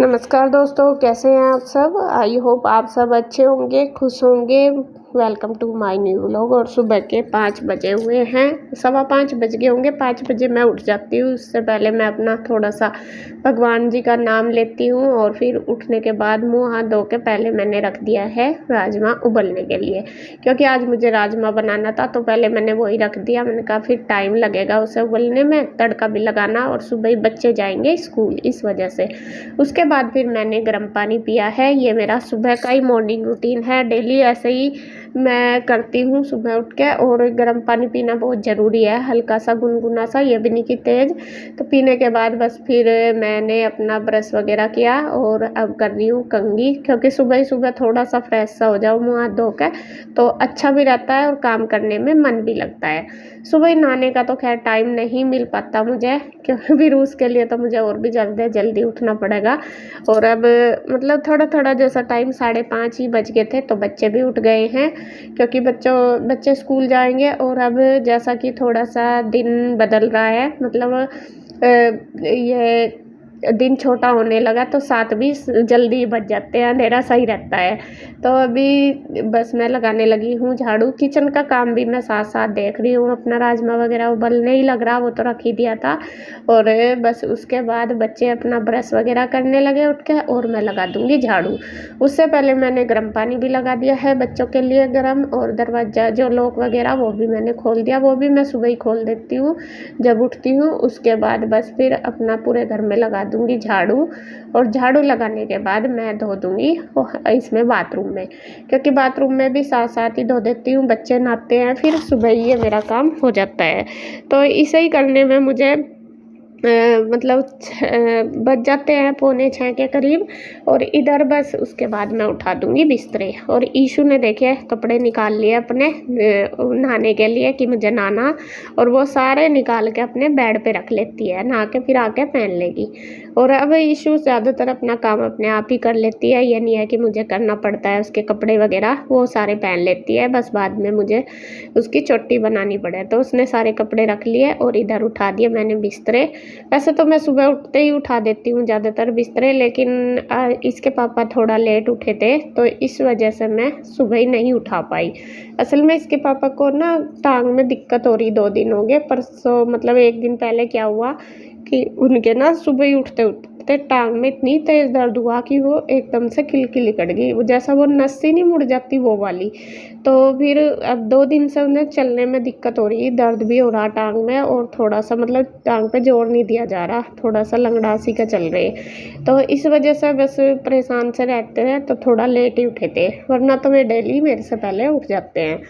नमस्कार दोस्तों, कैसे हैं आप सब। आई होप आप सब अच्छे होंगे, खुश होंगे। Welcome to my new vlog. और सुबह के 5 बजे हुए हैं, 5:15 बज गए होंगे। 5 बजे मैं उठ जाती हूँ। उससे पहले मैं अपना थोड़ा सा भगवान जी का नाम लेती हूँ और फिर उठने के बाद मुँह हाथ धो के पहले मैंने रख दिया है राजमा उबलने के लिए, क्योंकि आज मुझे राजमा बनाना था। तो पहले मैंने वही रख दिया। मैंने कहा फिर टाइम लगेगा उसे उबलने में, तड़का भी लगाना और सुबह ही बच्चे जाएंगे स्कूल, इस वजह से। उसके बाद फिर मैंने गर्म पानी पिया है। ये मेरा सुबह का ही मॉर्निंग रूटीन है। डेली ऐसे ही मैं करती हूँ सुबह उठ के। और गर्म पानी पीना बहुत ज़रूरी है, हल्का सा गुनगुना सा, ये भी नहीं कि तेज़। तो पीने के बाद बस फिर मैंने अपना ब्रश वगैरह किया और अब कर रही हूँ कंघी, क्योंकि सुबह ही सुबह थोड़ा सा फ्रेश सा हो जाओ मुँह हाथ धो के तो अच्छा भी रहता है और काम करने में मन भी लगता है। सुबह ही नहाने का तो खैर टाइम नहीं मिल पाता मुझे, क्योंकि फिर उसके लिए तो मुझे और भी जल्दी उठना पड़ेगा। और अब मतलब थोड़ा थोड़ा जैसा टाइम 5:30 ही बज गए थे तो बच्चे भी उठ गए हैं, क्योंकि बच्चे स्कूल जाएंगे। और अब जैसा कि थोड़ा सा दिन बदल रहा है, मतलब ये दिन छोटा होने लगा तो 7 भी जल्दी बज जाते हैं, अंधेरा सही रहता है। तो अभी बस मैं लगाने लगी हूँ झाड़ू। किचन का काम भी मैं साथ साथ देख रही हूँ। अपना राजमा वगैरह उबलने ही लग रहा, वो तो रख ही दिया था। और बस उसके बाद बच्चे अपना ब्रश वगैरह करने लगे उठ के, और मैं लगा दूँगी झाड़ू। उससे पहले मैंने गर्म पानी भी लगा दिया है बच्चों के लिए गर्म, और दरवाज़ा जो लॉक वगैरह वो भी मैंने खोल दिया। वो भी मैं सुबह ही खोल देती हूँ जब उठती हूँ। उसके बाद बस फिर अपना पूरे घर में लगा दूँगी झाड़ू। और झाड़ू लगाने के बाद मैं धो दूँगी इसमें बाथरूम में, क्योंकि बाथरूम में भी साथ साथ ही धो देती हूँ। बच्चे नहाते हैं फिर सुबह ही ये मेरा काम हो जाता है। तो इसे ही करने में मुझे मतलब बज जाते हैं 5:45 के करीब। और इधर बस उसके बाद मैं उठा दूँगी बिस्तरे। और ईशू ने देखे कपड़े निकाल लिए अपने नहाने के लिए कि मुझे नहाना, और वो सारे निकाल के अपने बेड पे रख लेती है, नहा के फिर आके पहन लेगी। और अब ईशू ज़्यादातर अपना काम अपने आप ही कर लेती है, ये नहीं है कि मुझे करना पड़ता है। उसके कपड़े वगैरह वो सारे पहन लेती है, बस बाद में मुझे उसकी चोटी बनानी पड़े। तो उसने सारे कपड़े रख लिए और इधर उठा दिए मैंने बिस्तरे। वैसे तो मैं सुबह उठते ही उठा देती हूँ ज़्यादातर बिस्तरे, लेकिन इसके पापा थोड़ा लेट उठे थे तो इस वजह से मैं सुबह ही नहीं उठा पाई। असल में इसके पापा को ना टांग में दिक्कत हो रही, 2 दिन हो गए। परसों मतलब 1 दिन पहले क्या हुआ कि उनके ना सुबह ही उठते उठते टांग में इतनी तेज़ दर्द हुआ कि वो एकदम से खिलखिली कट गई, वो जैसा वो नस ही नहीं मुड़ जाती वो वाली। तो फिर अब 2 दिन से उन्हें चलने में दिक्कत हो रही, दर्द भी हो रहा टांग में, और थोड़ा सा मतलब टांग पे जोर नहीं दिया जा रहा, थोड़ा सा लंगड़ासी का चल रहे। तो इस वजह से बस परेशान से रहते हैं, तो थोड़ा लेट ही उठे थे, वरना तो वे डेली मेरे से पहले उठ जाते हैं।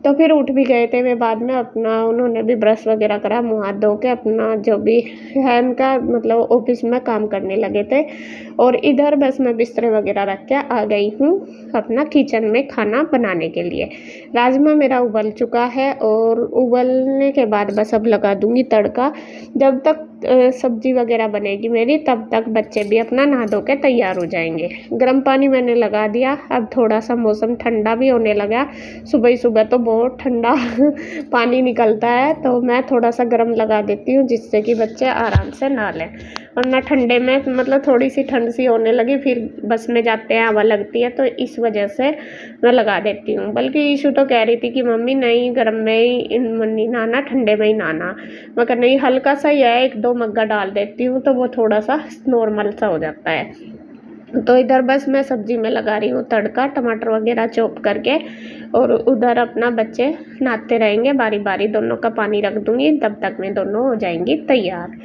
तो फिर उठ भी गए थे वे बाद में। अपना उन्होंने भी ब्रश वगैरह करा, मुँह हाथ धो के अपना जो भी है उनका मतलब ऑफिस में काम करने लगे थे। और इधर बस मैं बिस्तरे वगैरह रख के आ गई हूँ अपना किचन में खाना बनाने के लिए। राजमा मेरा उबल चुका है और उबलने के बाद बस अब लगा दूँगी तड़का। जब तक सब्जी वगैरह बनेगी मेरी, तब तक बच्चे भी अपना नहा धो के तैयार हो जाएंगे। गर्म पानी मैंने लगा दिया। अब थोड़ा सा मौसम ठंडा भी होने लगा। सुबह ही सुबह तो बहुत ठंडा पानी निकलता है, तो मैं थोड़ा सा गर्म लगा देती हूँ जिससे कि बच्चे आराम से नहा लें। वरना ठंडे में मतलब थोड़ी सी ठंड सी होने लगी, फिर बस में जाते हैं हवा लगती है, तो इस वजह से मैं लगा देती हूँ। बल्कि ईशू तो कह रही थी कि मम्मी नहीं, गर्म में ही नहीं नहाना, ठंडे में ही नहाना। मैं कह नहीं, हल्का सा ही है, 1-2 मग्गा डाल देती हूँ तो वो थोड़ा सा नॉर्मल सा हो जाता है। तो इधर बस मैं सब्जी में लगा रही हूँ तड़का, टमाटर वगैरह चॉप करके। और उधर अपना बच्चे नहाते रहेंगे बारी बारी, दोनों का पानी रख दूँगी, तब तक में दोनों हो जाएंगी तैयार।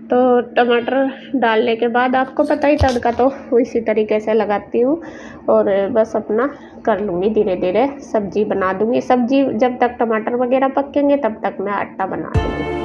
तो टमाटर डालने के बाद आपको पता ही तड़का तो इसी तरीके से लगाती हूँ। और बस अपना कर लूँगी, धीरे धीरे सब्जी बना दूँगी। सब्जी जब तक टमाटर वगैरह पकेंगे तब तक मैं आटा बना दूँगी।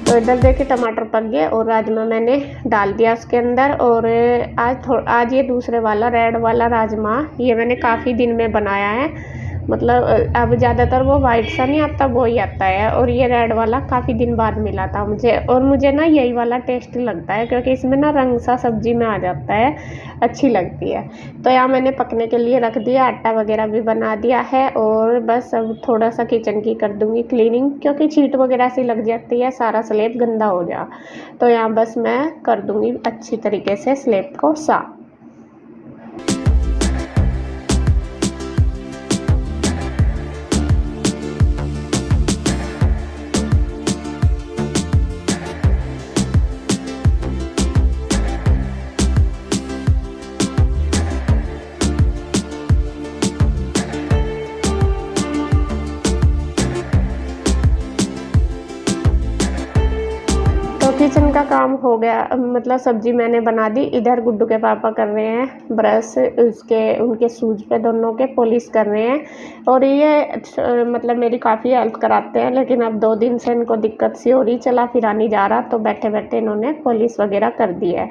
तो इधर देखिए टमाटर पक गए और राजमा मैंने डाल दिया उसके अंदर। और आज ये दूसरे वाला रेड वाला राजमा, ये मैंने काफ़ी दिन में बनाया है। मतलब अब ज़्यादातर वो वाइट सा नहीं आता, वो ही आता है। और ये रेड वाला काफ़ी दिन बाद मिला था मुझे, और मुझे ना यही वाला टेस्टी लगता है क्योंकि इसमें ना रंग सा सब्ज़ी में आ जाता है, अच्छी लगती है। तो यहाँ मैंने पकने के लिए रख दिया, आटा वगैरह भी बना दिया है, और बस अब थोड़ा सा किचन की कर दूँगी क्लीनिंग, क्योंकि छींट वगैरह सी लग जाती है, सारा स्लैब गंदा हो जा। तो यहाँ बस मैं कर दूँगी अच्छी तरीके से स्लैब को साफ। तो किचन का काम हो गया, मतलब सब्जी मैंने बना दी। इधर गुड्डू के पापा कर रहे हैं ब्रश उसके उनके शूज पे दोनों के पॉलिश कर रहे हैं, और ये मतलब मेरी काफ़ी हेल्प कराते हैं, लेकिन अब 2 दिन से इनको दिक्कत सी हो रही, चला फिरा नहीं जा रहा, तो बैठे बैठे इन्होंने पॉलिश वगैरह कर दी है।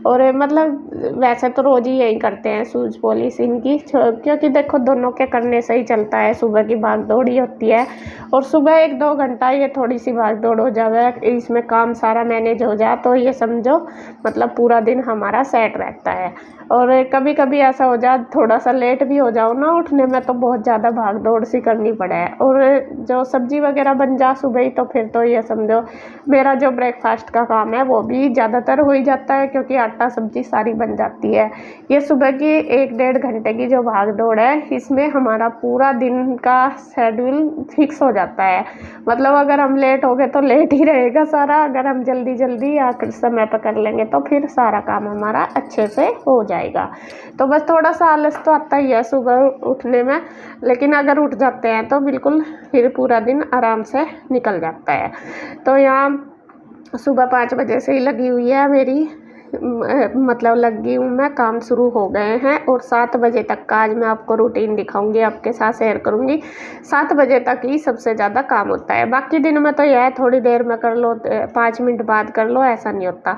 और मतलब वैसे तो रोज़ ही यही करते हैं शूज पॉलिश इनकी, क्योंकि देखो दोनों के करने से ही चलता है, सुबह की भाग दौड़ ही होती है, और सुबह 1-2 घंटा ये थोड़ी सी भाग दौड़ हो जाए, इसमें काम सारा मैनेज हो जाए, तो ये समझो मतलब पूरा दिन हमारा सेट रहता है। और कभी कभी ऐसा हो जाए थोड़ा सा लेट भी हो जाओ ना उठने में, तो बहुत ज़्यादा भाग दौड़ सी करनी पड़े, और जो सब्ज़ी वगैरह बन जा सुबह ही, तो फिर तो ये समझो मेरा जो ब्रेकफास्ट का काम है वो भी ज़्यादातर हो ही जाता है, क्योंकि आटा सब्ज़ी सारी बन जाती है। ये सुबह की 1-1.5 घंटे की जो भाग दौड़ है, इसमें हमारा पूरा दिन का शेड्यूल फिक्स हो जाता है। मतलब अगर हम लेट हो गए तो लेट ही रहेगा सारा, अगर हम जल्दी जल्दी या समय पर कर लेंगे तो फिर सारा काम हमारा अच्छे से हो जाएगा। तो बस थोड़ा सा आलस तो आता ही है सुबह उठने में, लेकिन अगर उठ जाते हैं तो बिल्कुल फिर पूरा दिन आराम से निकल जाता है। तो यहाँ सुबह 5 बजे से ही लगी हुई है मेरी, मतलब लगी हूँ मैं, काम शुरू हो गए हैं, और 7 बजे तक का आज मैं आपको रूटीन दिखाऊंगी, आपके साथ शेयर करूंगी। 7 बजे तक ही सबसे ज़्यादा काम होता है, बाकी दिन में तो यह है थोड़ी देर में कर लो, 5 मिनट बाद कर लो, ऐसा नहीं होता,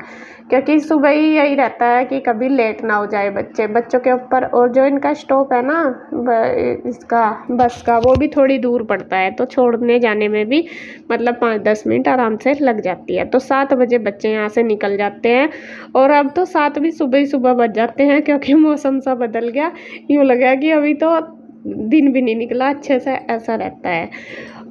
क्योंकि सुबह ही यही रहता है कि कभी लेट ना हो जाए बच्चों के ऊपर। और जो इनका स्टॉप है ना इसका बस का, वो भी थोड़ी दूर पड़ता है, तो छोड़ने जाने में भी मतलब 5-10 मिनट आराम से लग जाती है। तो 7 बजे बच्चे यहाँ से निकल जाते हैं, और अब तो 7 भी सुबह ही सुबह बज जाते हैं, क्योंकि मौसम सा बदल गया, यूँ लगा कि अभी तो दिन भी नहीं निकला अच्छे से, ऐसा रहता है।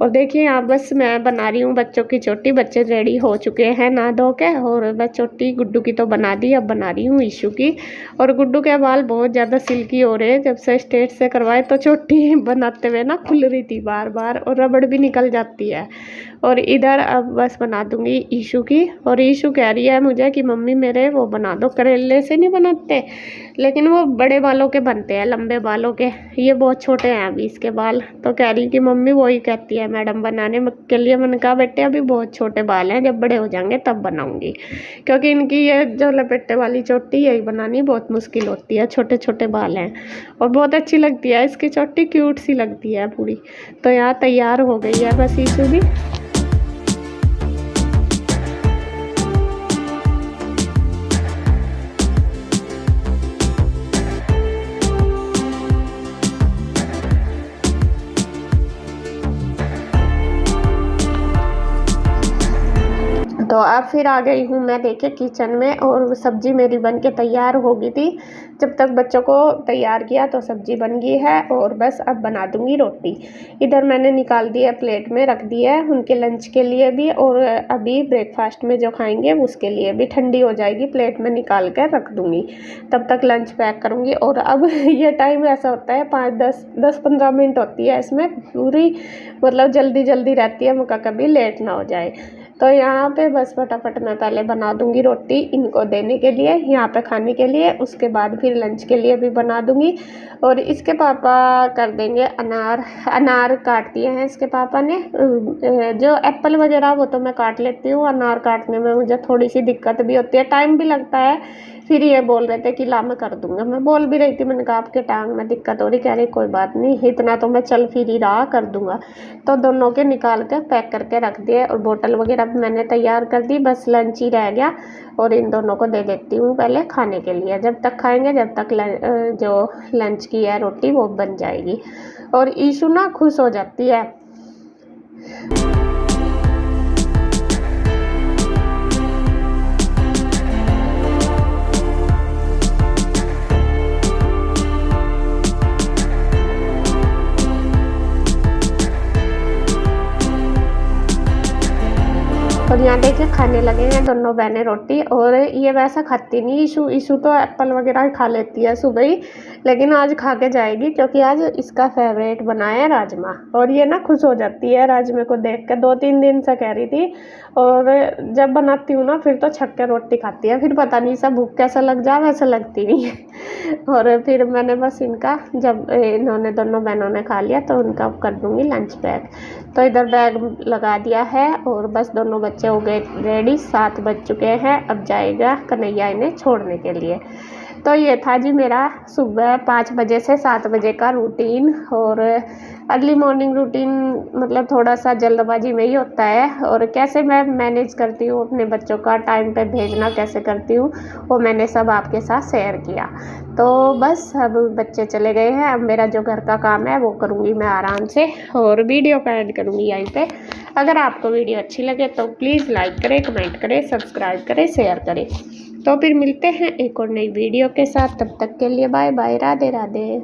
और देखिए यहाँ बस मैं बना रही हूँ बच्चों की चोटी, बच्चे रेडी हो चुके हैं नहा धो के, और मैं चोटी गुड्डू की तो बना दी, अब बना रही हूँ ईशू की। और गुड्डू के बाल बहुत ज़्यादा सिल्की हो रहे हैं, जब से स्ट्रेट से करवाए तो चोटी बनाते हुए ना खुल रही थी बार बार, और रबड़ भी निकल जाती है। और इधर अब बस बना दूंगी ईशू की, और ईशू कह रही है मुझे कि मम्मी मेरे वो बना दो, करेले से नहीं बनाते, लेकिन वो बड़े बालों के बनते हैं, लंबे बालों के, ये बहुत छोटे हैं अभी इसके बाल। तो कह रही कि मम्मी वही कहती है मैडम बनाने के लिए। मैंने कहा बेटे अभी बहुत छोटे बाल हैं, जब बड़े हो जाएंगे तब बनाऊंगी, क्योंकि इनकी ये जो लपेटे वाली चोटी यही बनानी बहुत मुश्किल होती है, छोटे छोटे बाल हैं, और बहुत अच्छी लगती है इसकी चोटी, क्यूट सी लगती है पूरी। तो यहाँ तैयार हो गई है बस ईशू भी। तो अब फिर आ गई हूँ मैं देखे किचन में, और सब्ज़ी मेरी बन के तैयार हो गई थी। जब तक बच्चों को तैयार किया तो सब्ज़ी बन गई है, और बस अब बना दूँगी रोटी। इधर मैंने निकाल दी है, प्लेट में रख दी है उनके लंच के लिए भी, और अभी ब्रेकफास्ट में जो खाएंगे उसके लिए भी ठंडी हो जाएगी, प्लेट में निकाल कर रख दूँगी, तब तक लंच पैक करूँगी। और अब ये टाइम ऐसा होता है 5-10-15 मिनट होती है इसमें पूरी, मतलब जल्दी जल्दी रहती है, मौका कभी लेट ना हो जाए। तो यहाँ पे बस फटाफट मैं पहले बना दूँगी रोटी इनको देने के लिए, यहाँ पे खाने के लिए, उसके बाद फिर लंच के लिए भी बना दूँगी। और इसके पापा कर देंगे अनार काट दिए हैं इसके पापा ने। जो एप्पल वगैरह वो तो मैं काट लेती हूँ, अनार काटने में मुझे थोड़ी सी दिक्कत भी होती है, टाइम भी लगता है, फिर ये बोल रहे थे कि ला मैं कर दूँगा। मैं बोल भी रही थी, मैंने कहा आपके टांग में दिक्कत हो रही, कह रही कोई बात नहीं, इतना तो मैं चल फिर ही रहा, कर दूँगा। तो दोनों के निकाल के पैक करके रख दिए और बोतल वगैरह भी मैंने तैयार कर दी, बस लंच ही रह गया और इन दोनों को दे देती हूँ पहले खाने के लिए। जब तक खाएँगे जब तक जो लंच की है रोटी वो बन जाएगी। और ईशु ना खुश हो जाती है। और यहाँ देखिए खाने लगे हैं दोनों बहनें रोटी। और ये वैसा खाती नहीं ईशु तो एप्पल वगैरह खा लेती है सुबह ही, लेकिन आज खा के जाएगी क्योंकि आज इसका फेवरेट बना है राजमा। और ये ना खुश हो जाती है राजमे को देख कर, 2-3 दिन से कह रही थी। और जब बनाती हूँ ना फिर तो छक के रोटी खाती है, फिर पता नहीं सब भूख कैसा लग जाए वैसा लगती नहीं है। और फिर मैंने बस इनका जब इन्होंने दोनों बहनों ने खा लिया तो उनका कर दूँगी लंच पैक। तो इधर बैग लगा दिया है और बस दोनों बच्चे हो गए रेडी। 7 बज चुके हैं, अब जाएगा कन्हैया इन्हें छोड़ने के लिए। तो ये था जी मेरा सुबह 5 बजे से 7 बजे का रूटीन। और अर्ली मॉर्निंग रूटीन मतलब थोड़ा सा जल्दबाजी में ही होता है। और कैसे मैं मैनेज करती हूँ अपने बच्चों का टाइम पे भेजना कैसे करती हूँ वो मैंने सब आपके साथ शेयर किया। तो बस अब बच्चे चले गए हैं, अब मेरा जो घर का काम है वो करूँगी मैं आराम से और वीडियो का एंड करूँगी यहीं पे। अगर आपको वीडियो अच्छी लगे तो प्लीज़ लाइक करें, कमेंट करें, सब्सक्राइब करें, शेयर करें। तो फिर मिलते हैं एक और नई वीडियो के साथ, तब तक के लिए बाय बाय, राधे राधे।